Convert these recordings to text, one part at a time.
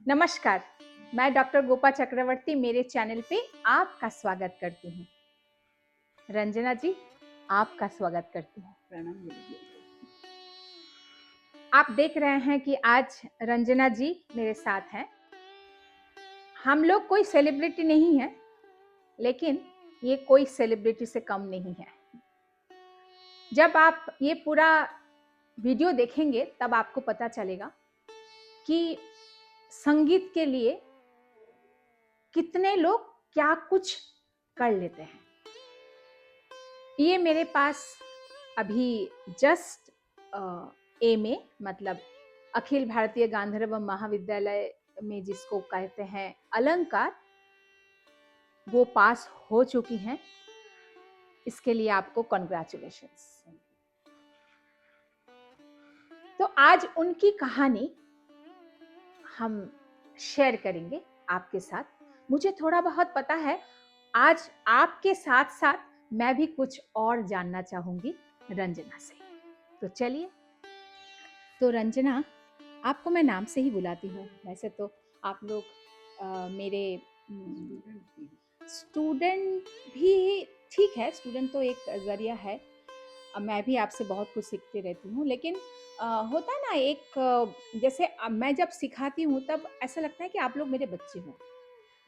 नमस्कार, मैं डॉक्टर गोपा चक्रवर्ती मेरे चैनल पे आपका स्वागत करती हूँ। रंजना जी, आपका स्वागत करती हूँ। प्रणाम दीदी। आप देख रहे हैं कि आज रंजना जी मेरे साथ हैं। हम लोग कोई सेलिब्रिटी नहीं है, लेकिन ये कोई सेलिब्रिटी से कम नहीं है। जब आप ये पूरा वीडियो देखेंगे तब आपको पता चलेगा कि संगीत के लिए कितने लोग क्या कुछ कर लेते हैं। ये मेरे पास अभी जस्ट एमए मतलब अखिल भारतीय गांधर्व महाविद्यालय में जिसको कहते हैं अलंकार, वो पास हो चुकी हैं। इसके लिए आपको कॉन्ग्रेचुलेशंस। तो आज उनकी कहानी हम शेयर करेंगे आपके साथ। मुझे थोड़ा बहुत पता है, आज आपके साथ साथ मैं भी कुछ और जानना चाहूंगी रंजना से। तो चलिए। तो रंजना, आपको मैं नाम से ही बुलाती हूँ। वैसे तो आप लोग मेरे स्टूडेंट भी ठीक है, स्टूडेंट तो एक जरिया है। मैं भी आपसे बहुत कुछ सीखती रहती हूँ, लेकिन होता है ना जैसे मैं जब सिखाती हूँ तब ऐसा लगता है कि आप लोग मेरे बच्चे हो।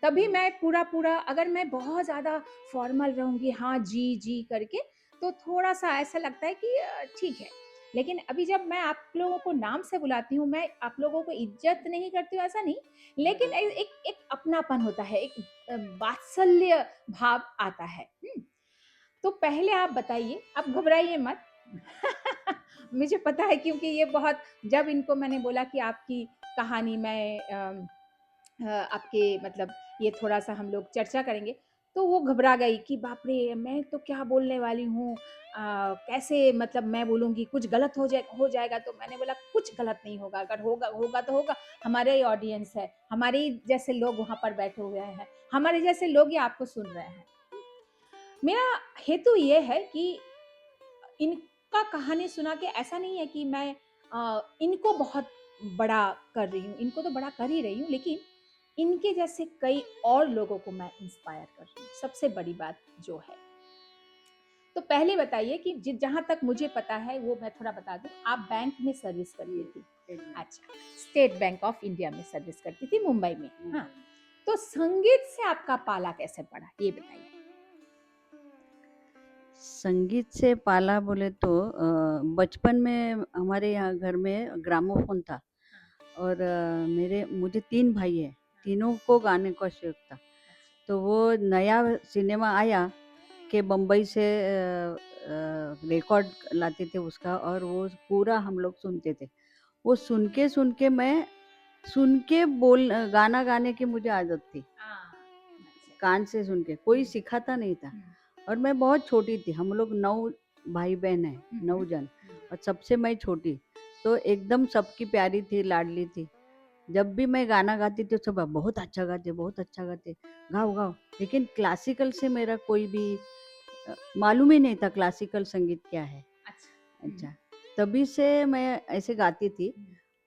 तभी मैं पूरा पूरा अगर मैं बहुत ज़्यादा फॉर्मल रहूँगी, हाँ जी जी करके, तो थोड़ा सा ऐसा लगता है कि ठीक है। लेकिन अभी जब मैं आप लोगों को नाम से बुलाती हूँ, मैं आप लोगों को इज्जत नहीं करती हूँ ऐसा नहीं, लेकिन एक अपनापन होता है, एक वात्सल्य भाव आता है। तो पहले आप बताइए, आप घबराइए मत। मुझे पता है, क्योंकि ये बहुत, जब इनको मैंने बोला कि आपकी कहानी मैं आपके मतलब ये थोड़ा सा हम लोग चर्चा करेंगे, तो वो घबरा गई कि बाप रे, मैं तो क्या बोलने वाली हूँ, कैसे मतलब मैं बोलूँगी कुछ गलत हो जाएगा। तो मैंने बोला कुछ गलत नहीं होगा, अगर होगा होगा तो होगा। हमारे ही ऑडियंस है, हमारे ही जैसे लोग वहाँ पर बैठे हुए हैं, हमारे जैसे लोग ये आपको सुन रहे हैं। मेरा हेतु ये है कि इनका कहानी सुना के ऐसा नहीं है कि मैं इनको बहुत बड़ा कर रही हूँ, इनको तो बड़ा कर ही रही हूँ, लेकिन इनके जैसे कई और लोगों को मैं इंस्पायर कर रही हूँ, सबसे बड़ी बात जो है। तो पहले बताइए कि जहां तक मुझे पता है वो मैं थोड़ा बता दूं, आप बैंक में सर्विस करती थी। अच्छा, स्टेट बैंक ऑफ इंडिया में सर्विस करती थी, मुंबई में। हाँ, तो संगीत से आपका पाला कैसे पड़ा, ये बताइए। संगीत से पाला बोले तो बचपन में हमारे यहाँ घर में ग्रामोफोन था और मुझे 3 भाई हैं, तीनों को गाने का शौक था। तो वो नया सिनेमा आया कि बम्बई से रिकॉर्ड लाते थे उसका और वो पूरा हम लोग सुनते थे। वो सुन के मैं गाना गाने की मुझे आदत थी, कान से सुन के, कोई सिखाता नहीं था। और मैं बहुत छोटी थी, हम लोग 9 भाई-बहन हैं, 9 जन और सबसे मैं छोटी, तो एकदम सबकी प्यारी थी, लाडली थी। जब भी मैं गाना गाती थी, सब बहुत अच्छा गाते, बहुत अच्छा गाते, गाओ, गाओ। लेकिन क्लासिकल से मेरा कोई भी मालूम ही नहीं था क्लासिकल संगीत क्या है। अच्छा, तभी से मैं ऐसे गाती थी।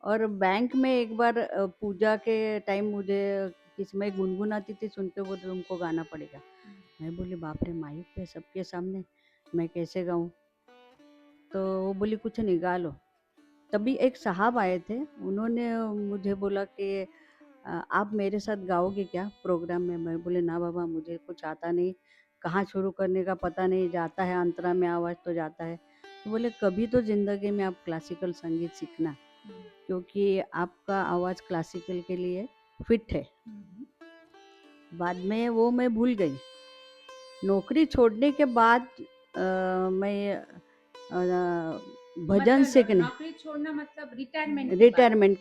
और बैंक में एक बार पूजा के टाइम मुझे किसी में गुनगुनाती थी, सुन के बोले तुमको गाना पड़ेगा। मैं बोली बाप रे, माइक पे सबके सामने मैं कैसे गाऊं? तो वो बोली कुछ नहीं, गा लो। तभी एक साहब आए थे, उन्होंने मुझे बोला कि आप मेरे साथ गाओगे क्या प्रोग्राम में? मैं बोले ना बाबा, मुझे कुछ आता नहीं, कहाँ शुरू करने का पता नहीं, जाता है अंतरा में आवाज़ तो जाता है। तो बोले कभी तो ज़िंदगी में आप क्लासिकल संगीत सीखना, क्योंकि आपका आवाज़ क्लासिकल के लिए फिट है। बाद में वो मैं भूल गई। नौकरी छोड़ने के बाद मैं भजन मतलब सीखने, नौकरी छोड़ना मतलब रिटायरमेंट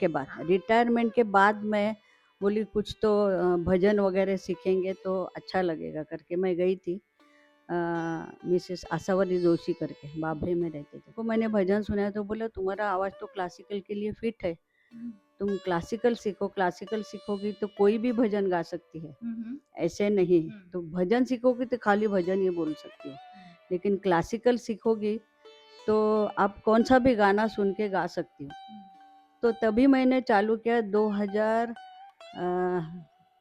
के बाद मैं बोली कुछ तो भजन वगैरह सीखेंगे तो अच्छा लगेगा करके मैं गई थी। मिसेस आशावरी जोशी करके बाबे में रहते थे, तो मैंने भजन सुना तो बोला तुम्हारा आवाज़ तो क्लासिकल के लिए फिट है, तुम क्लासिकल सीखो, क्लासिकल सीखोगी तो कोई भी भजन गा सकती है, ऐसे नहीं। तो भजन सीखोगी तो खाली भजन ही बोल सकती हो, लेकिन क्लासिकल सीखोगी तो आप कौन सा भी गाना सुन के गा सकती हो। तो तभी मैंने चालू किया 2000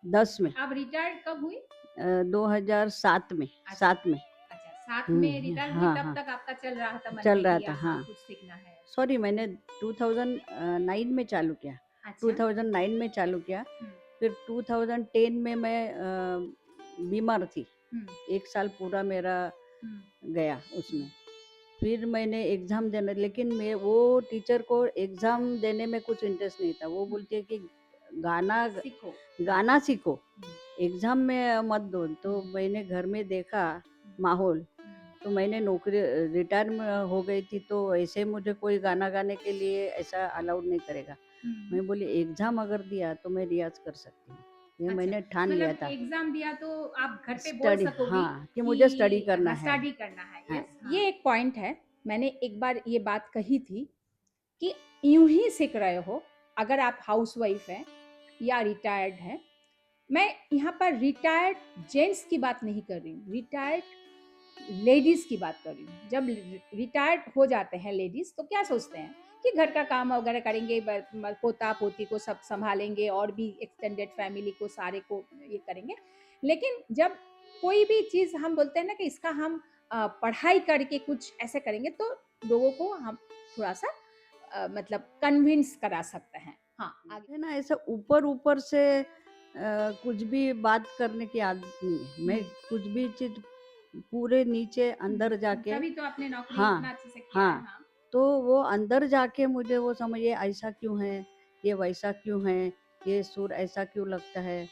10 में। आप रिटायर्ड कब हुई? 2007 में। अच्छा 7 में। अच्छा, साथ में रिटायर हुई हाँ तब हाँ, तक आपका चल रहा था मन चल में रहा कि था। हाँ हाँ, कुछ सीखना है। सॉरी, मैंने 2009 में चालू किया। अच्छा 2009 में चालू किया। फिर 2010 में मैं बीमार थी। 1 साल पूरा मेरा गया उसमें। फिर मैंने एग्ज़ाम देना, लेकिन मैं वो टीचर को एग्ज़ाम देने में कुछ इंटरेस्ट नहीं था। वो बोलती है कि गाना सीखो। गाना सीखो, एग्ज़ाम में मत दो। तो मैंने घर में देखा माहौल, तो मैंने नौकरी रिटायर में हो गई थी, तो ऐसे मुझे कोई गाना गाने के लिए ऐसा अलाउड नहीं करेगा। मैं बोली एग्ज़ाम अगर दिया तो मैं रियाज़ कर सकती हूँ, ये अच्छा, मैंने ठान लिया मतलब था। एग्ज़ाम दिया तो आप घर पे बोल स्टडी, सकोगी हाँ, कि मुझे स्टडी करना हाँ, है। स्टडी करना है। हाँ। यस, ये एक पॉइंट है। मैंने एक बार ये बात कही थी कि यूँ ही सीख रहे हो, अगर आप हाउसवाइफ़ हैं या रिटायर्ड हैं। मैं यहाँ पर रिटायर्ड जेंट्स की बात नहीं कर रही हूँ, रिटायर्ड लेडीज़ की बात कर रही हूँ। जब रिटायर्ड हो जाते हैं लेडीज़ तो क्या सोचते हैं कि घर का काम वगैरह करेंगे, पोता-पोती को सब सँभालेंगे और भी एक्सटेंडेड फैमिली को सारे को ये करेंगे। लेकिन जब कोई भी चीज़ हम बोलते हैं ना कि इसका हम पढ़ाई करके कुछ ऐसे करेंगे तो लोगों को हम थोड़ा-सा मतलब कन्विंस करा सकते हैं। हाँ, आगे। है ना, ऐसा ऊपर-ऊपर से कुछ भी बात करने की आदत नहीं है। मैं कुछ भी चीज़ पूरे नीचे अंदर जाके, तभी तो आपने नौकरी हाँ, इतना अच्छे से किया है। हाँ, हाँ। तो वो अंदर जाके मुझे वो समझ, ये ऐसा क्यों है, ये वैसा क्यों है, ये सुर ऐसा क्यों लगता है,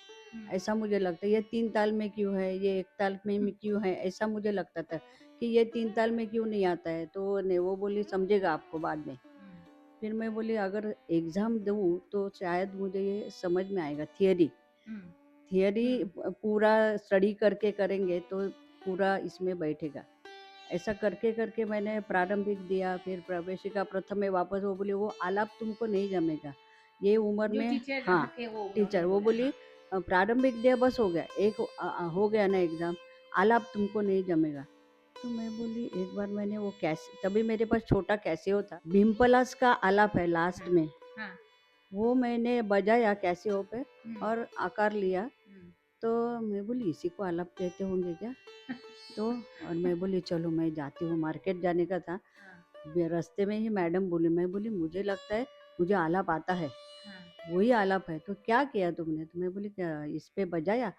ऐसा मुझे लगता है, ये 3 ताल में क्यों है, ये 1 ताल में क्यों है, ऐसा मुझे लगता था कि ये 3 ताल में क्यों नहीं आता है। तो ने वो बोली समझेगा आपको बाद में। फिर मैं बोली अगर एग्ज़ाम दूँ तो शायद मुझे ये समझ में आएगा, थियरी। थियरी पूरा स्टडी करके करेंगे तो पूरा इसमें बैठेगा। ऐसा करके मैंने प्रारंभिक दिया, फिर प्रवेशिका प्रथम में वापस वो बोली वो आलाप तुमको नहीं जमेगा, ये उम्र जो में। टीचर हाँ, थे वो टीचर उन्होंने वो बोला। बोली प्रारंभिक दिया बस हो गया, एक हो गया ना एग्ज़ाम, आलाप तुमको नहीं जमेगा। तो मैं बोली एक बार मैंने वो कैसे, तभी मेरे पास छोटा कैसियो था, भीमपलास का आलाप है लास्ट में, हाँ। वो मैंने बजाया कैसियो पे और आकार लिया। तो मैं बोली इसी को आलाप कहते होंगे क्या? तो और मैं बोली चलो मैं जाती हूँ, मार्केट जाने का था। रास्ते में ही मैडम बोली, मैं बोली मुझे लगता है मुझे आलाप आता है। वही आलाप है। तो क्या किया तुमने? तो मैं बोली क्या इस पे बजाया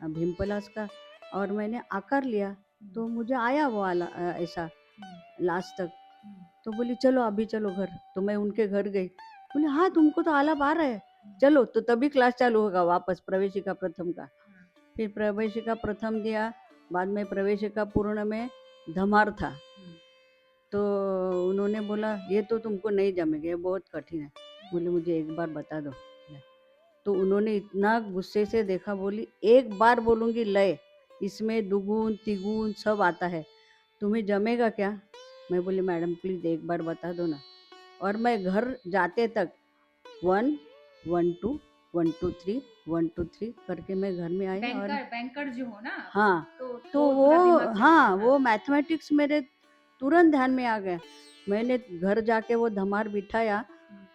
भीमपलास का और मैंने आकार लिया, तो मुझे आया वो ऐसा लास्ट तक। तो बोली चलो अभी चलो घर। तो मैं उनके घर गई, बोली हाँ तुमको तो आलाप आ रहा है, चलो। तो तभी क्लास चालू होगा वापस प्रवेशिका प्रथम का। फिर प्रवेशिका प्रथम दिया, बाद में प्रवेशिका पूर्ण में धमार था। तो उन्होंने बोला ये तो तुमको नहीं जमेगा, ये बहुत कठिन है। बोले मुझे एक बार बता दो। तो उन्होंने इतना गुस्से से देखा, बोली एक बार बोलूँगी लय, इसमें दुगुन तिगुन सब आता है, तुम्हें जमेगा क्या? मैं बोली मैडम प्लीज़ एक बार बता दो ना। और मैं घर जाते तक 1 1 2 1 2 3 1 2 3 करके मैं घर में आई। और बैंकर जो हो ना, हाँ, तो वो वो थोड़ा दिमाग में हाँ, होगा। वो मैथमेटिक्स मेरे तुरंत ध्यान में आ गया। मैंने घर जाके वो धमार बिठाया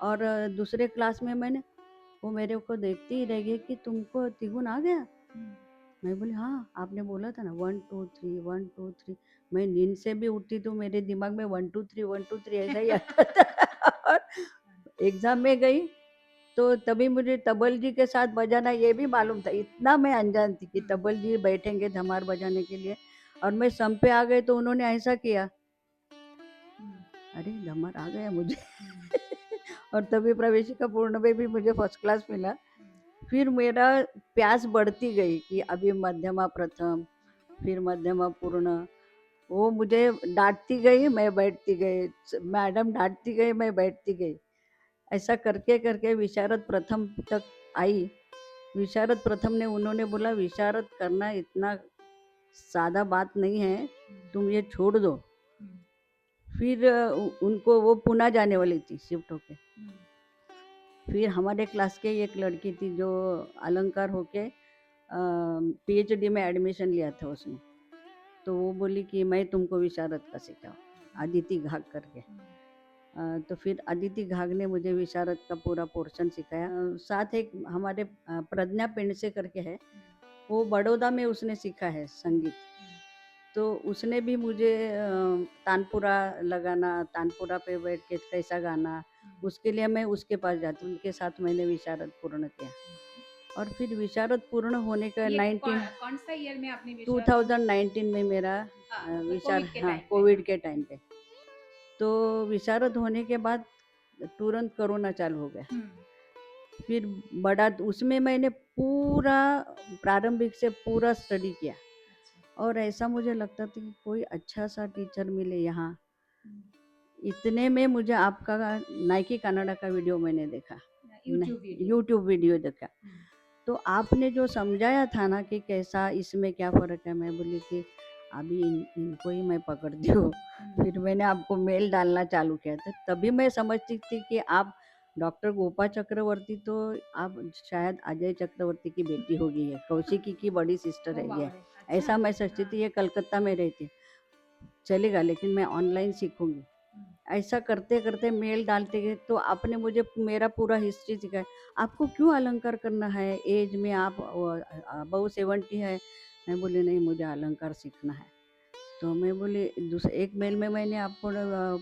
और दूसरे क्लास में मैंने, वो मेरे को देखती ही रह गई कि तुमको तिगुन आ गया? मैं बोली हाँ, आपने बोला था ना 1 2 3 1 2 3। मैं नींद से भी उठती तो मेरे दिमाग में 1 2 3 1 2 3 ऐसा ही आता था। और एग्ज़ाम में गई तो तभी मुझे तबल जी के साथ बजाना ये भी मालूम था। इतना मैं अनजान थी कि तबल जी बैठेंगे धमार बजाने के लिए, और मैं सम पे आ गई तो उन्होंने ऐसा किया, अरे धमार आ गया मुझे। और तभी प्रवेशिका पूर्ण में भी मुझे फर्स्ट क्लास मिला। फिर मेरा प्यास बढ़ती गई कि अभी मध्यमा प्रथम, फिर मध्यमा पूर्ण। वो मुझे डांटती गई, मैं बैठती गई, मैडम डांटती गई, मैं बैठती गई। ऐसा करके करके विशारद प्रथम तक आई। विशारद प्रथम ने उन्होंने बोला विशारद करना इतना सादा बात नहीं है, तुम ये छोड़ दो। फिर उनको वो पुणे जाने वाली थी शिफ्ट होके। फिर हमारे क्लास के एक लड़की थी जो अलंकार होके पीएचडी में एडमिशन लिया था उसने। तो वो बोली कि मैं तुमको विशारद का सिखाऊं, अदिति घाक करके। तो फिर अदिति घाग ने मुझे विशारद का पूरा पोर्शन सिखाया। साथ एक हमारे प्रज्ञा पेंडसे करके है, वो बड़ौदा में उसने सीखा है संगीत। तो उसने भी मुझे तानपुरा लगाना, तानपुरा पे बैठ के कैसा गाना, उसके लिए मैं उसके पास जाती हूँ। उनके साथ मैंने विशारद पूर्ण किया। और फिर विशारद पूर्ण होने का ये 19 कौन सा ईयर में आपने विशारद 2019 में मेरा विशार हाँ कोविड के टाइम पे। तो विशारद होने के बाद तुरंत कोरोना चालू हो गया। फिर बड़ा उसमें मैंने पूरा प्रारंभिक से पूरा स्टडी किया। और ऐसा मुझे लगता था कि कोई अच्छा सा टीचर मिले यहाँ। इतने में मुझे आपका नाइकी कनाडा का वीडियो मैंने देखा, यूट्यूब वीडियो देखा। तो आपने जो समझाया था ना कि कैसा इसमें क्या फ़र्क है, मैं बोली कि अभी इनको ही मैं पकड़ती हूँ। फिर मैंने आपको मेल डालना चालू किया था। तभी मैं समझती थी कि आप डॉक्टर गोपा चक्रवर्ती, तो आप शायद अजय चक्रवर्ती की बेटी होगी, है कौशिकी की बड़ी सिस्टर है ये। ऐसा मैं सोचती थी। ये कलकत्ता में रहती, चलेगा लेकिन मैं ऑनलाइन सीखूंगी। ऐसा करते करते मेल डालते गए तो आपने मुझे मेरा पूरा हिस्ट्री सिखाया। आपको क्यों अलंकार करना है, एज में आप अबव 70 है। मैं बोली नहीं, मुझे अलंकार सीखना है। तो मैं बोली दूसरे एक मेल में मैंने आपको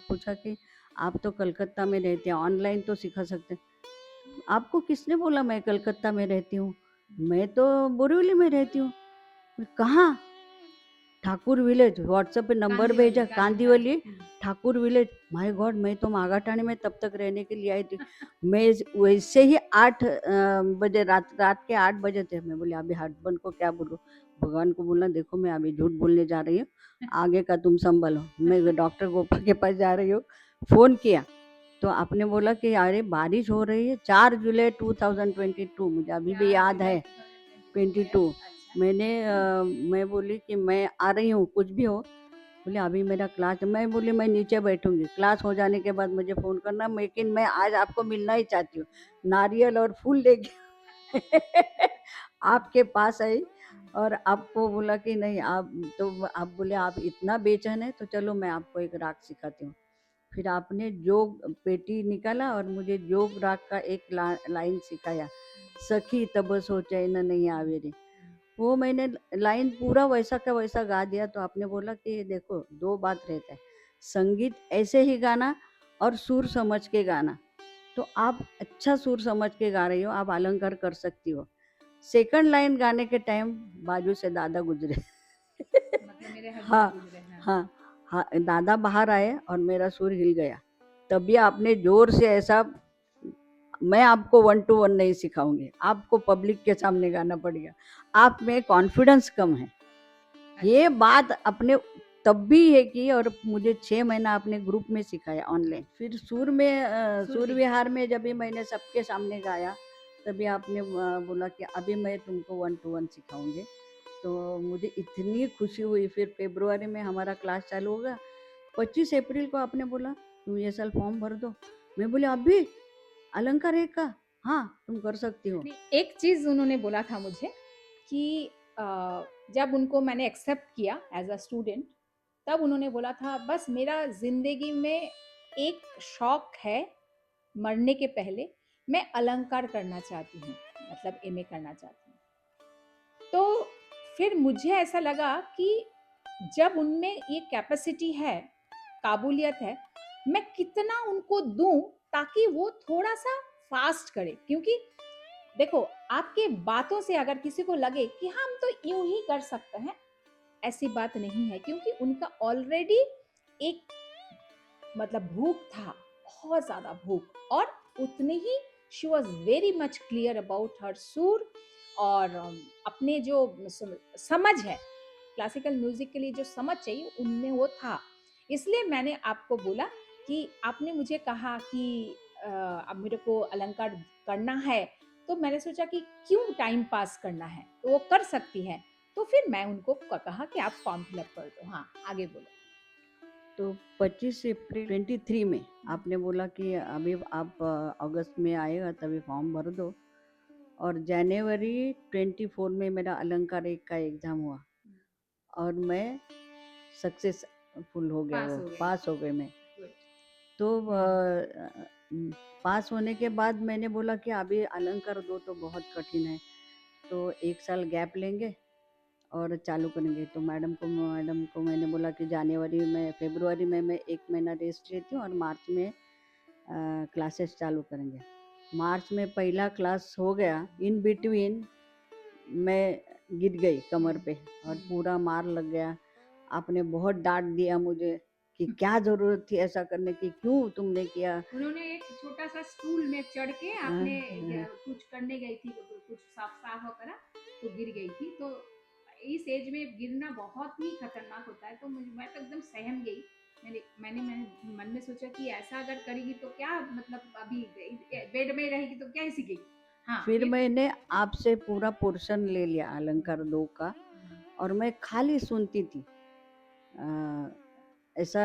पूछा कि आप तो कलकत्ता में रहते हैं, ऑनलाइन तो सिखा सकते हैं। आपको किसने बोला मैं कलकत्ता में रहती हूँ? मैं तो बोरीवली में रहती हूँ। कहाँ? ठाकुर विलेज। व्हाट्सएप पे नंबर भेजा, Kandivali Thakur village. My God, मैं तो मागाटाणी में तब तक रहने के लिए आई थी। मैं वैसे ही 8 बजे रात के 8 बजे थे। मैं बोली अभी हस्बैंड को क्या बोलूँ? भगवान को बोलना देखो मैं अभी झूठ बोलने जा रही हूँ, आगे का तुम संभलो। मैं डॉक्टर गोपा के पास जा रही हूँ। फ़ोन किया तो आपने बोला कि अरे बारिश हो रही है। 4 जुलाई 2022, मुझे अभी भी याद है। 22 मैंने मैं बोली कि मैं आ रही हूँ, कुछ भी हो। बोले अभी मेरा क्लास, मैं बोली मैं नीचे बैठूंगी, क्लास हो जाने के बाद मुझे फ़ोन करना, लेकिन मैं आज आपको मिलना ही चाहती हूँ। नारियल और फूल लेके आपके पास आई और आपको बोला कि नहीं आप, तो आप बोले आप इतना बेचैन है तो चलो मैं आपको एक राग सिखाती हूँ। फिर आपने जोग पेटी निकाला और मुझे जोग राग का एक लाइन सिखाया, सखी तब सोचे न नहीं आवे रे। वो मैंने लाइन पूरा वैसा का वैसा गा दिया। तो आपने बोला कि देखो 2 बात रहता है, संगीत ऐसे ही गाना और सुर समझ के गाना। तो आप अच्छा सुर समझ के गा रही हो, आप अलंकार कर सकती हो। सेकंड लाइन गाने के टाइम बाजू से दादा गुजरे। मतलब मेरे हस्बैंड हाँ गुजरे हैं। हाँ हाँ, दादा बाहर आए और मेरा सुर हिल गया। तभी आपने जोर से ऐसा, मैं आपको 1 to 1 नहीं सिखाऊंगी, आपको पब्लिक के सामने गाना पड़ेगा, आप में कॉन्फिडेंस कम है। ये बात अपने तब भी है कि, और मुझे 6 महीना आपने ग्रुप में सिखाया ऑनलाइन। फिर सुर में सुर विहार में जब भी मैंने सबके सामने गाया, तभी आपने बोला कि अभी मैं तुमको 1 to 1 सिखाऊंगी। तो मुझे इतनी खुशी हुई। फिर फरवरी में हमारा क्लास चालू होगा। 25 अप्रैल को आपने बोला तुम ये साल फॉर्म भर दो। मैं बोले अभी अलंकार एक का, हाँ तुम कर सकती हो। एक चीज़ उन्होंने बोला था मुझे कि जब उनको मैंने एक्सेप्ट किया एज अ स्टूडेंट, तब उन्होंने बोला था बस मेरा ज़िंदगी में एक शौक है, मरने के पहले मैं अलंकार करना चाहती हूँ, मतलब एमए करना चाहती हूँ। तो फिर मुझे ऐसा लगा कि जब उनमें ये कैपेसिटी है, काबूलियत है, मैं कितना उनको दूं ताकि वो थोड़ा सा फास्ट करे। क्योंकि देखो, आपके बातों से अगर किसी को लगे कि हम तो यूं ही कर सकते हैं, ऐसी बात नहीं है। क्योंकि उनका ऑलरेडी एक मतलब भूख था, बहुत ज्यादा भूख, और उतनी ही she was very much clear about her सुर और अपने जो समझ है क्लासिकल म्यूजिक के लिए, जो समझ चाहिए उनमें वो था। इसलिए मैंने आपको बोला कि आपने मुझे कहा कि अब मेरे को अलंकार करना है, तो मैंने सोचा कि क्यों टाइम पास करना है, तो वो कर सकती है। तो फिर मैं उनको कहा कि आप फॉर्म फिलअप कर दो। हाँ, आगे बोलो। तो 25 अप्रैल 23 में आपने बोला कि अभी आप अगस्त में आएगा तभी फॉर्म भर दो। और जनवरी 24 में मेरा अलंकार एक का एग्ज़ाम हुआ और मैं सक्सेसफुल हो गया, वो पास हो गए मैं। तो पास होने के बाद मैंने बोला कि अभी अलंकार 2 तो बहुत कठिन है, तो 1 साल गैप लेंगे और चालू करेंगे। तो मैडम को मैंने बोला कि फरवरी में मैं 1 महीना रेस्ट लेती हूँ और मार्च में क्लासेस चालू करेंगे। मार्च में पहला क्लास हो गया, इन बिटवीन मैं गिर गई कमर पे और पूरा मार लग गया। आपने बहुत डाँट दिया मुझे कि क्या ज़रूरत थी ऐसा करने की, क्यों तुमने किया? उन्होंने एक छोटा-सा स्टूल में चढ़ के हाँ, आपने हाँ। कुछ करने गई थी, कुछ साफ-साफ वगैरह, तो गिर गई थी। तो इस एज में गिरना बहुत ही खतरनाक होता है, तो मैं तो एकदम सहम गई। मैंने मन में सोचा कि ऐसा अगर करेगी तो क्या मतलब अभी बेड में रहेगी तो क्या ही सीखेगी? हाँ, फिर फिर? मैंने आपसे पूरा पोर्शन ले लिया अलंकार 2 का और मैं खाली सुनती थी। ऐसा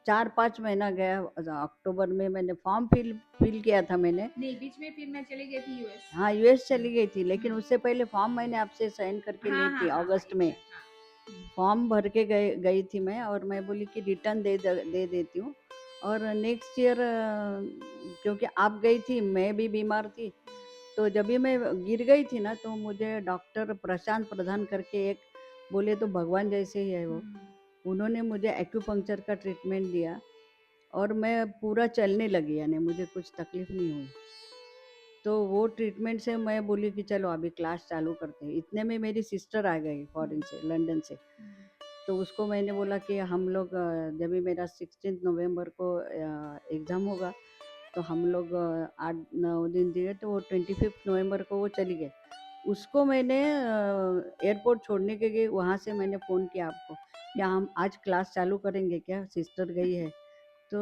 4-5 महीना गया। अक्टूबर में मैंने फॉर्म फिल किया था मैंने। नहीं, बीच में फिर मैं चली गई थी यूएस। हाँ, यूएस चली गई थी, लेकिन उससे पहले फॉर्म मैंने आपसे साइन करके ली हाँ, हाँ, थी हाँ, हाँ, अगस्त में। हाँ। फॉर्म भर के गई थी मैं और मैं बोली कि रिटर्न दे देती हूँ और नेक्स्ट ईयर, क्योंकि आप गई थी, मैं भी बीमार थी, तो जब भी मैं गिर गई थी ना, तो मुझे डॉक्टर प्रशांत प्रधान करके एक, बोले तो भगवान जैसे ही है वो, उन्होंने मुझे एक्यूपंक्चर का ट्रीटमेंट दिया और मैं पूरा चलने लगी, यानी मुझे कुछ तकलीफ नहीं हुई। तो वो ट्रीटमेंट से मैं बोली कि चलो अभी क्लास चालू करते हैं। इतने में मेरी सिस्टर आ गई फॉरेन से, लंदन से। तो उसको मैंने बोला कि हम लोग जब भी मेरा 16 नवंबर को एग्ज़ाम होगा, तो हम लोग 8-9 दिन दिए, तो वो 25 नवंबर को वो चली गई। उसको मैंने एयरपोर्ट छोड़ने के लिए वहाँ से मैंने फ़ोन किया आपको, क्या हम आज क्लास चालू करेंगे क्या? सिस्टर गई है। तो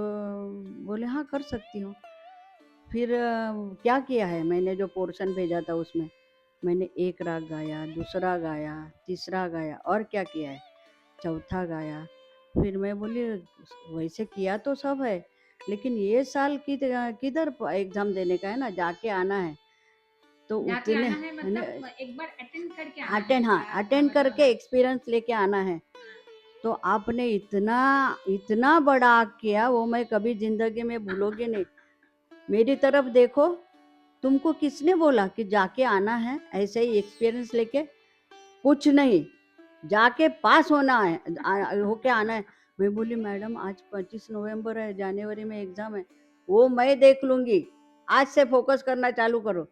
बोले हाँ, कर सकती हूँ। फिर क्या किया है, मैंने जो पोर्शन भेजा था उसमें मैंने एक राग गाया, दूसरा गाया, तीसरा गाया और क्या किया है, चौथा गाया। फिर मैं बोली वैसे किया तो सब है, लेकिन ये साल किधर एग्ज़ाम देने का है ना, जाके आना है। तो जाके उतने आना है है ना, मतलब एक बार अटेंड करके आना है, अटेंड, हाँ, क्या आपका अटेंड मतलब करके है? एक्सपीरियंस लेके आना है। तो आपने इतना इतना बड़ा किया, वो मैं कभी ज़िंदगी में भूलोगी नहीं। मेरी तरफ देखो, तुमको किसने बोला कि जाके आना है ऐसे ही एक्सपीरियंस लेके? कुछ नहीं, जाके पास होना है, होके आना है। मैं बोली मैडम आज 25 नवंबर है, जनवरी में एग्जाम है, वो मैं देख लूंगी, आज से फोकस करना चालू करो।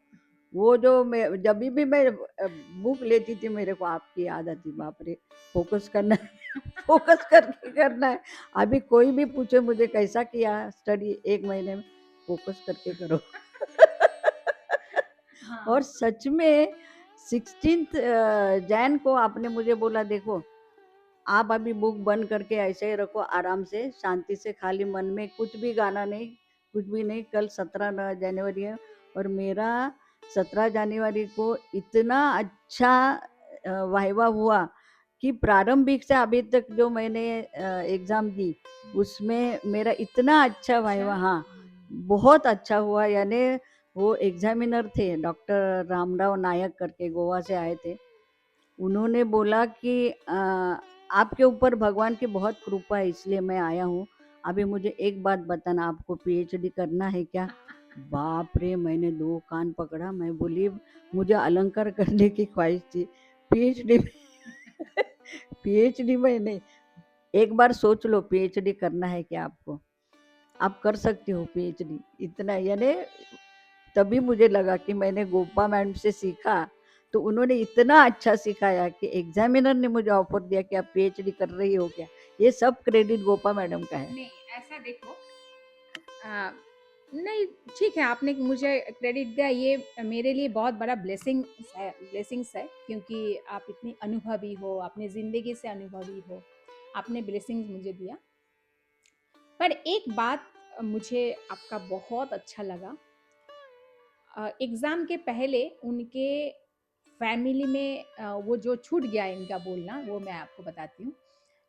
वो जो मैं जब भी मैं बुक लेती थी, मेरे को आपकी याद आती, बाप रे, फोकस करना है, फोकस करके करना है। अभी कोई भी पूछे मुझे कैसा किया स्टडी 1 महीने में, फोकस करके करो। और हाँ। सच में 16 जैन को आपने मुझे बोला देखो, आप अभी बुक बंद करके ऐसे ही रखो, आराम से शांति से, खाली मन में कुछ भी गाना नहीं, कुछ भी नहीं। कल 17 जनवरी है और मेरा 17 जनवरी को इतना अच्छा वाइवा हुआ कि प्रारंभिक से अभी तक जो मैंने एग्ज़ाम दी, उसमें मेरा इतना अच्छा वाइवा, अच्छा। हाँ, बहुत अच्छा हुआ। यानी वो एग्जामिनर थे डॉक्टर रामराव नायक करके, गोवा से आए थे। उन्होंने बोला कि आपके ऊपर भगवान की बहुत कृपा है, इसलिए मैं आया हूँ। अभी मुझे एक बात बताना, आपको पीएचडी करना है क्या? बाप रे, मैंने 2 कान पकड़ा। मैं बोली मुझे अलंकार करने की ख्वाहिश थी, पीएचडी पीएचडी में नहीं। एक बार सोच लो, पीएचडी करना है क्या आपको? आप कर सकते हो पीएचडी, इतना, यानी तभी मुझे लगा कि मैंने गोपा मैडम से सीखा, तो उन्होंने इतना अच्छा सिखाया कि एग्जामिनर ने मुझे ऑफर दिया कि आप पीएचडी कर रही हो क्या? ये सब क्रेडिट गोपा मैडम का है। नहीं, ऐसा देखो, अ, नहीं, ठीक है, आपने मुझे क्रेडिट दिया, ये मेरे लिए बहुत बड़ा ब्लेसिंग्स है, क्योंकि आप इतनी अनुभवी हो, अपनी ज़िंदगी से अनुभवी हो, आपने ब्लेसिंग्स मुझे दिया। पर एक बात मुझे आपका बहुत अच्छा लगा, एग्ज़ाम के पहले उनके फैमिली में वो जो छूट गया इनका बोलना, वो मैं आपको बताती हूँ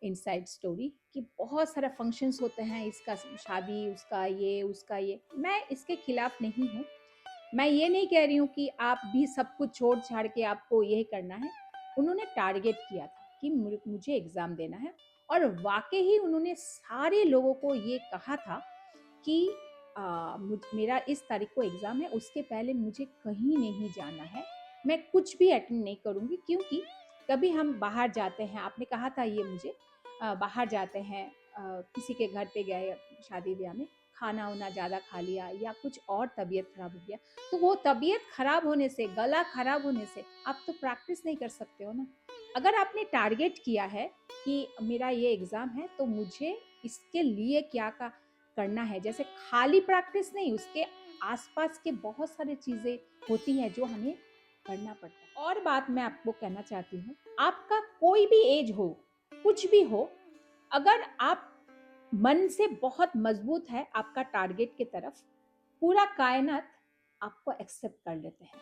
इनसाइड स्टोरी, कि बहुत सारा फंक्शंस होते हैं, इसका शादी, उसका ये। मैं इसके खिलाफ नहीं हूँ। मैं ये नहीं कह रही हूँ कि आप भी सब कुछ छोड़-छाड़ के आपको यही करना है। उन्होंने टारगेट किया था कि मुझे एग्ज़ाम देना है और वाक़ई ही उन्होंने सारे लोगों को ये कहा था कि मेरा इस तारीख को एग्ज़ाम है, उसके पहले मुझे कहीं नहीं जाना है। मैं कुछ भी अटेंड नहीं करूँगी, क्योंकि कभी हम बाहर जाते हैं, आपने कहा था ये मुझे, बाहर जाते हैं, किसी के घर पे गए शादी-ब्याह में, खाना-वाना ज़्यादा खा लिया या कुछ और तबीयत ख़राब हो गया, तो वो तबीयत ख़राब होने से, गला ख़राब होने से आप तो प्रैक्टिस नहीं कर सकते हो ना। अगर आपने टारगेट किया है कि मेरा ये एग्ज़ाम है, तो मुझे इसके लिए क्या करना है, जैसे खाली प्रैक्टिस नहीं, उसके आसपास के बहुत सारी चीज़ें होती हैं जो हमें करना पड़ता है। और बात मैं आपको कहना चाहती हूँ, आपका कोई भी एज हो, कुछ भी हो, अगर आप मन से बहुत मजबूत है आपका टारगेट की तरफ, पूरा कायनात आपको एक्सेप्ट कर लेते हैं।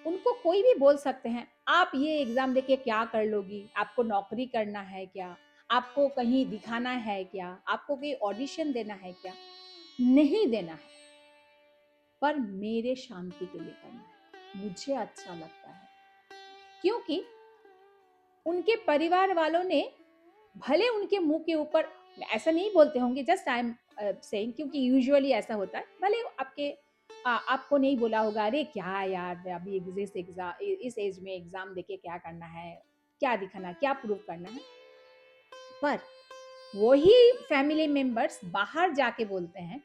उनको कोई भी बोल सकते हैं, आप ये एग्ज़ाम देके क्या कर लोगी? आपको नौकरी करना है क्या? आपको कहीं दिखाना है क्या? आपको कोई ऑडिशन देना है क्या? नहीं देना है, पर मेरे शांति के लिए करना है। मुझे अच्छा लगता है, क्योंकि उनके परिवार वालों ने, भले उनके मुँह के ऊपर ऐसा नहीं बोलते होंगे, जस्ट आई एम सेइंग, क्योंकि यूजुअली ऐसा होता है। भले आपको नहीं बोला होगा, "अरे क्या यार, अभी इस एज में एग्ज़ाम देके क्या करना है? क्या दिखाना, क्या प्रूव करना है?" पर वही फैमिली मेंबर्स बाहर जाके बोलते हैं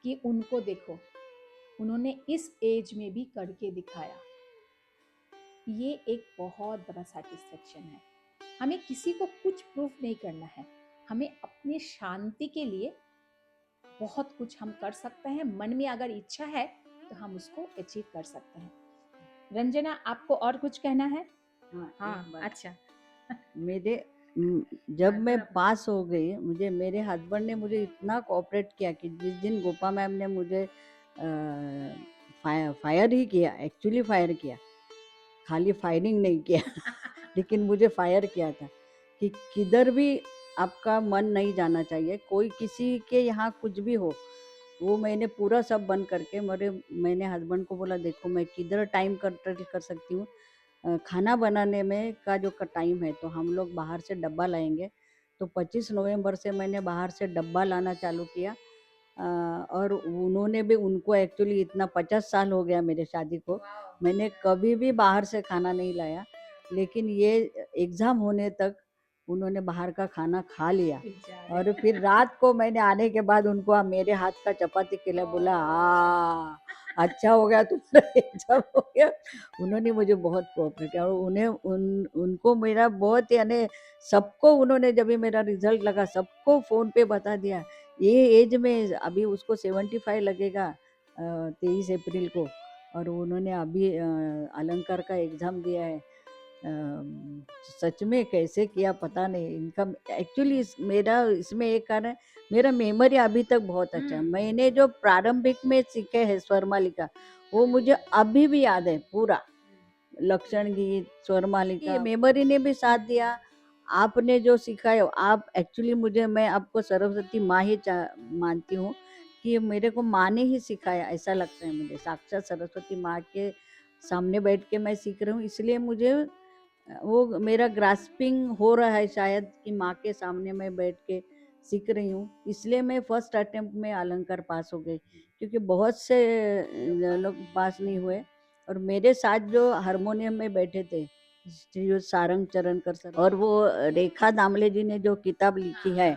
कि उनको देखो, उन्होंने इस एज में भी करके दिखाया। ये एक बहुत बड़ा सैटिस्फैक्शन है। हमें किसी को कुछ प्रूफ नहीं करना है। हमें अपनी शांति के लिए बहुत कुछ हम कर सकते हैं। मन में अगर इच्छा है तो हम उसको अचीव कर सकते हैं। रंजना, आपको और कुछ कहना है? हाँ, हाँ, एक बात। अच्छा। मेरे जब मैं पास हो गई, मेरे हस्बैंड ने मुझे इतना कोऑपरेट किया कि जिस दिन गोपा मैम ने मुझे फायर ही किया, एक्चुअली फायर किया, खाली फायरिंग नहीं किया लेकिन मुझे फायर किया था कि किधर भी आपका मन नहीं जाना चाहिए, कोई किसी के यहाँ कुछ भी हो। वो मैंने पूरा सब बंद करके मैंने हस्बैंड को बोला, देखो मैं किधर टाइम कर सकती हूँ, खाना बनाने में का जो टाइम है तो हम लोग बाहर से डब्बा लाएंगे। तो 25 नवंबर से मैंने बाहर से डब्बा लाना चालू किया। और उन्होंने भी, उनको एक्चुअली इतना 50 साल हो गया मेरे शादी को, मैंने कभी भी बाहर से खाना नहीं लाया, लेकिन ये एग्ज़ाम होने तक उन्होंने बाहर का खाना खा लिया। और फिर रात को मैंने आने के बाद उनको मेरे हाथ का चपाती खिलाया, बोला हाँ अच्छा हो गया तुम्हारा एग्ज़ाम हो गया। उन्होंने मुझे बहुत कोऑपरेट किया और उनको मेरा बहुत, यानी सबको उन्होंने, जब भी मेरा रिजल्ट लगा सबको फ़ोन पे बता दिया। ये एज में अभी उसको 75 लगेगा 23 अप्रैल को, और उन्होंने अभी अलंकार का एग्ज़ाम दिया है। सच में कैसे किया पता नहीं इनका। एक्चुअली मेरा इसमें एक कारण है, मेरा मेमोरी अभी तक बहुत अच्छा है। मैंने जो प्रारंभिक में सीखे है स्वर मालिका, वो मुझे अभी भी याद है पूरा, लक्षण गीत, स्वर मालिका। ये मेमोरी ने भी साथ दिया। आपने जो सिखाया, आप एक्चुअली मैं आपको सरस्वती माँ ही मानती हूँ कि मेरे को माँ ने ही सिखाया, ऐसा लगता है मुझे। साक्षात सरस्वती माँ के सामने बैठ के मैं सीख रही हूँ, इसलिए मुझे वो मेरा ग्रास्पिंग हो रहा है शायद कि माँ के सामने मैं बैठ के सीख रही हूँ। इसलिए मैं फर्स्ट अटेम्प्ट में अलंकार पास हो गई, क्योंकि बहुत से लोग पास नहीं हुए। और मेरे साथ जो हारमोनियम में बैठे थे जो सारंग चरणकर सर, और वो रेखा दामले जी ने जो किताब लिखी है,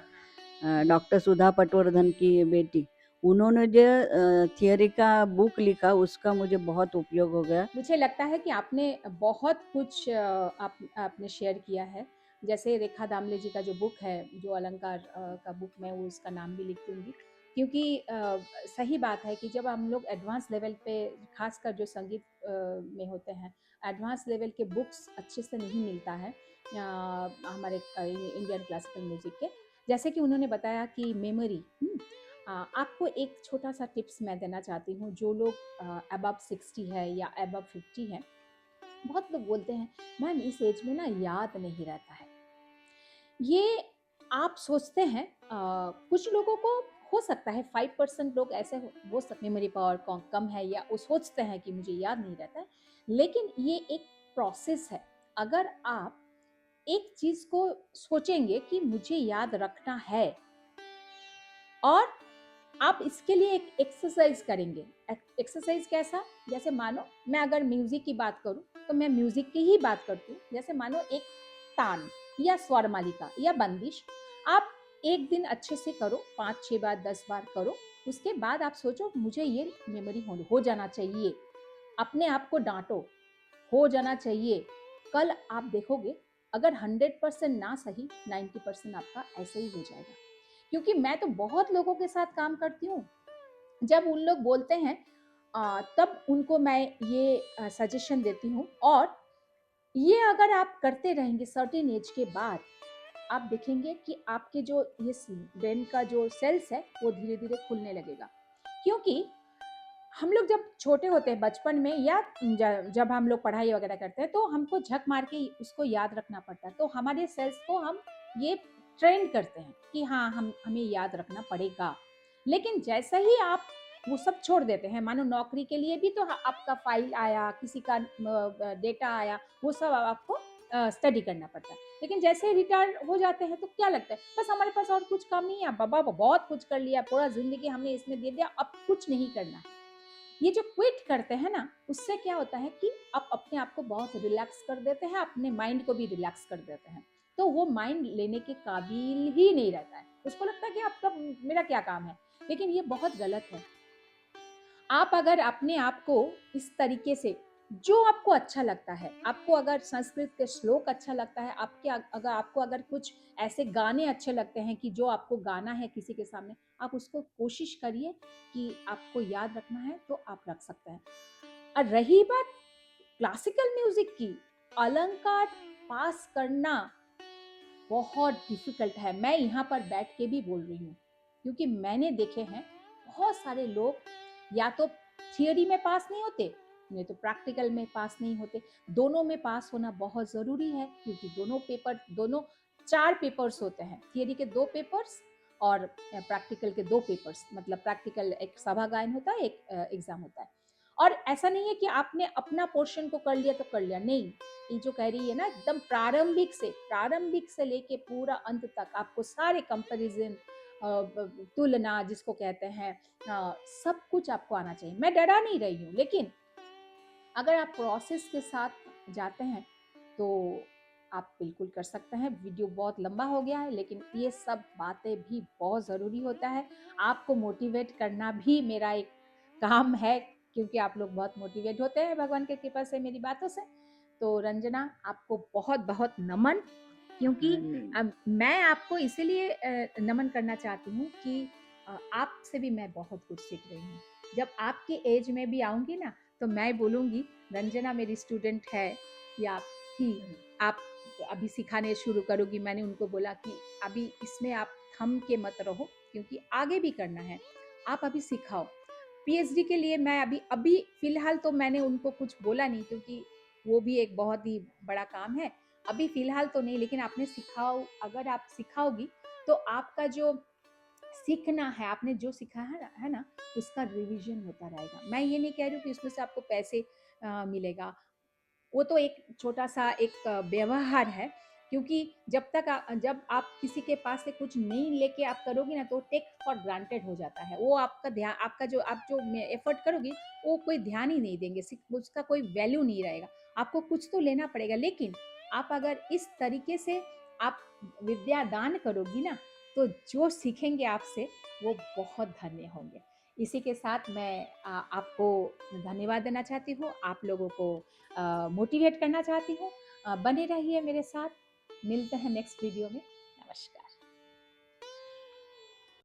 डॉक्टर सुधा पटवर्धन की बेटी, उन्होंने जो थियोरी का बुक लिखा, उसका मुझे बहुत उपयोग हो गया। मुझे लगता है कि आपने बहुत कुछ आपने शेयर किया है। जैसे रेखा दामले जी का जो बुक है, जो अलंकार का बुक, मैं वो उसका नाम भी लिख दूँगी, क्योंकि सही बात है कि जब हम लोग एडवांस लेवल पे, ख़ासकर जो संगीत में होते हैं, एडवांस लेवल के बुक्स अच्छे से नहीं मिलता है हमारे इंडियन क्लासिकल म्यूज़िक के। जैसे कि उन्होंने बताया कि मेमोरी, आपको एक छोटा-सा टिप्स मैं देना चाहती हूँ, जो लोग अबव 60 है या अबव 50 है, बहुत लोग बोलते हैं, मैम इस एज में ना याद नहीं रहता है। ये आप सोचते हैं, कुछ लोगों को हो सकता है 5% लोग ऐसे हो सकते, मेमोरी पावर कम है या वो सोचते हैं कि मुझे याद नहीं रहता है, लेकिन ये एक प्रोसेस है। अगर आप एक चीज को सोचेंगे कि मुझे याद रखना है, और आप इसके लिए एक एक्सरसाइज करेंगे। एक्सरसाइज कैसा? जैसे मानो मैं अगर म्यूजिक की बात करूं तो मैं म्यूजिक की ही बात करती हूँ। जैसे मानो एक तान या स्वर मालिका या बंदिश, आप एक दिन अच्छे से करो, 5-6 बार 10 बार करो। उसके बाद आप सोचो मुझे ये मेमोरी हो जाना चाहिए। अपने आप को डांटो, हो जाना चाहिए। कल आप देखोगे अगर 100% ना सही, 90% आपका ऐसे ही हो जाएगा। क्योंकि मैं तो बहुत लोगों के साथ काम करती हूँ, जब उन लोग बोलते हैं तब उनको मैं ये सजेशन देती हूँ। और ये अगर आप करते रहेंगे सर्टेन एज के बाद, आप देखेंगे कि आपके जो ये ब्रेन का जो सेल्स है वो धीरे धीरे खुलने लगेगा। क्योंकि हम लोग जब छोटे होते हैं बचपन में, या जब हम लोग पढ़ाई वगैरह करते हैं, तो हमको झक मार के उसको याद रखना पड़ता है। तो हमारे सेल्स को हम ये ट्रेन करते हैं कि हाँ हमें याद रखना पड़ेगा। लेकिन जैसे ही आप वो सब छोड़ देते हैं, मानो नौकरी के लिए भी तो आपका फाइल आया, किसी का डेटा आया, वो सब आपको स्टडी करना पड़ता है। लेकिन जैसे ही रिटायर हो जाते हैं तो क्या लगता है, बस हमारे पास और कुछ काम नहीं है, बाबा बहुत कुछ कर लिया, पूरा जिंदगी हमने इसमें दे दिया, अब कुछ नहीं करना है। ये जो क्विट करते हैं ना, उससे क्या होता है कि आप अपने आप को बहुत रिलैक्स कर देते हैं, अपने माइंड को भी रिलैक्स कर देते हैं। तो वो माइंड लेने के काबिल ही नहीं रहता है, उसको लगता है कि आपका मेरा क्या काम है। लेकिन ये बहुत गलत है। आप अगर अपने आप को इस तरीके से, जो आपको अच्छा लगता है, आपको अगर संस्कृत के श्लोक अच्छा लगता है, आपको अगर कुछ ऐसे गाने अच्छे लगते हैं कि जो आपको गाना है किसी के सामने, आप उसको कोशिश करिए कि आपको याद रखना है तो आप रख सकते हैं। और रही बात क्लासिकल म्यूजिक की, अलंकार पास करना बहुत डिफिकल्ट है। मैं यहाँ पर बैठ के भी बोल रही हूँ, क्योंकि मैंने देखे हैं बहुत सारे लोग या तो थियोरी में पास नहीं होते, नहीं तो प्रैक्टिकल में पास नहीं होते। दोनों में पास होना बहुत जरूरी है, क्योंकि दोनों 4 पेपर्स होते हैं, थियोरी के 2 पेपर्स और प्रैक्टिकल के 2 पेपर्स। मतलब प्रैक्टिकल एक सभा गायन होता है, एक एग्जाम होता है। और ऐसा नहीं है कि आपने अपना पोर्शन को कर लिया तो कर लिया, नहीं। ये जो कह रही है ना, एकदम प्रारंभिक से लेके पूरा अंत तक आपको सारे कंपैरिजन, तुलना जिसको कहते हैं, सब कुछ आपको आना चाहिए। मैं डरा नहीं रही हूँ, लेकिन अगर आप प्रोसेस के साथ जाते हैं तो आप बिल्कुल कर सकते हैं। वीडियो बहुत लंबा हो गया है, लेकिन ये सब बातें भी बहुत ज़रूरी होता है। आपको मोटिवेट करना भी मेरा एक काम है, क्योंकि आप लोग बहुत मोटिवेट होते हैं भगवान की कृपा से मेरी बातों से। तो रंजना, आपको बहुत बहुत नमन। क्योंकि मैं आपको इसीलिए नमन करना चाहती हूँ कि आपसे भी मैं बहुत कुछ सीख रही हूँ। जब आपके एज में भी आऊँगी ना, तो मैं बोलूँगी रंजना मेरी स्टूडेंट है या थी, आप अभी सिखाने शुरू करोगी। मैंने उनको बोला कि अभी इसमें आप थम के मत रहो, क्योंकि आगे भी करना है, आप अभी सिखाओ। पीएचडी के लिए मैं अभी फिलहाल तो मैंने उनको कुछ बोला नहीं, क्योंकि वो भी एक बहुत ही बड़ा काम है। अभी फिलहाल तो नहीं, लेकिन आपने अगर आप सिखाओगी तो आपका जो सीखना है, आपने जो सीखा है ना, उसका रिवीजन होता रहेगा। मैं ये नहीं कह रही हूँ कि उसमें से आपको पैसे मिलेगा, वो तो एक छोटा सा एक व्यवहार है। क्योंकि जब आप किसी के पास से कुछ नहीं लेके आप करोगे ना, तो टेक फॉर ग्रांटेड हो जाता है। वो आपका ध्यान, आप जो एफर्ट करोगी, वो कोई ध्यान ही नहीं देंगे, उसका कोई वैल्यू नहीं रहेगा। आपको कुछ तो लेना पड़ेगा। लेकिन आप अगर इस तरीके से आप विद्या दान करोगी ना, तो जो सीखेंगे आपसे वो बहुत धन्य होंगे। इसी के साथ मैं आपको धन्यवाद देना चाहती हूँ, आप लोगों को मोटिवेट करना चाहती हूँ। बने रहिए मेरे साथ, मिलते हैं नेक्स्ट वीडियो में। नमस्कार।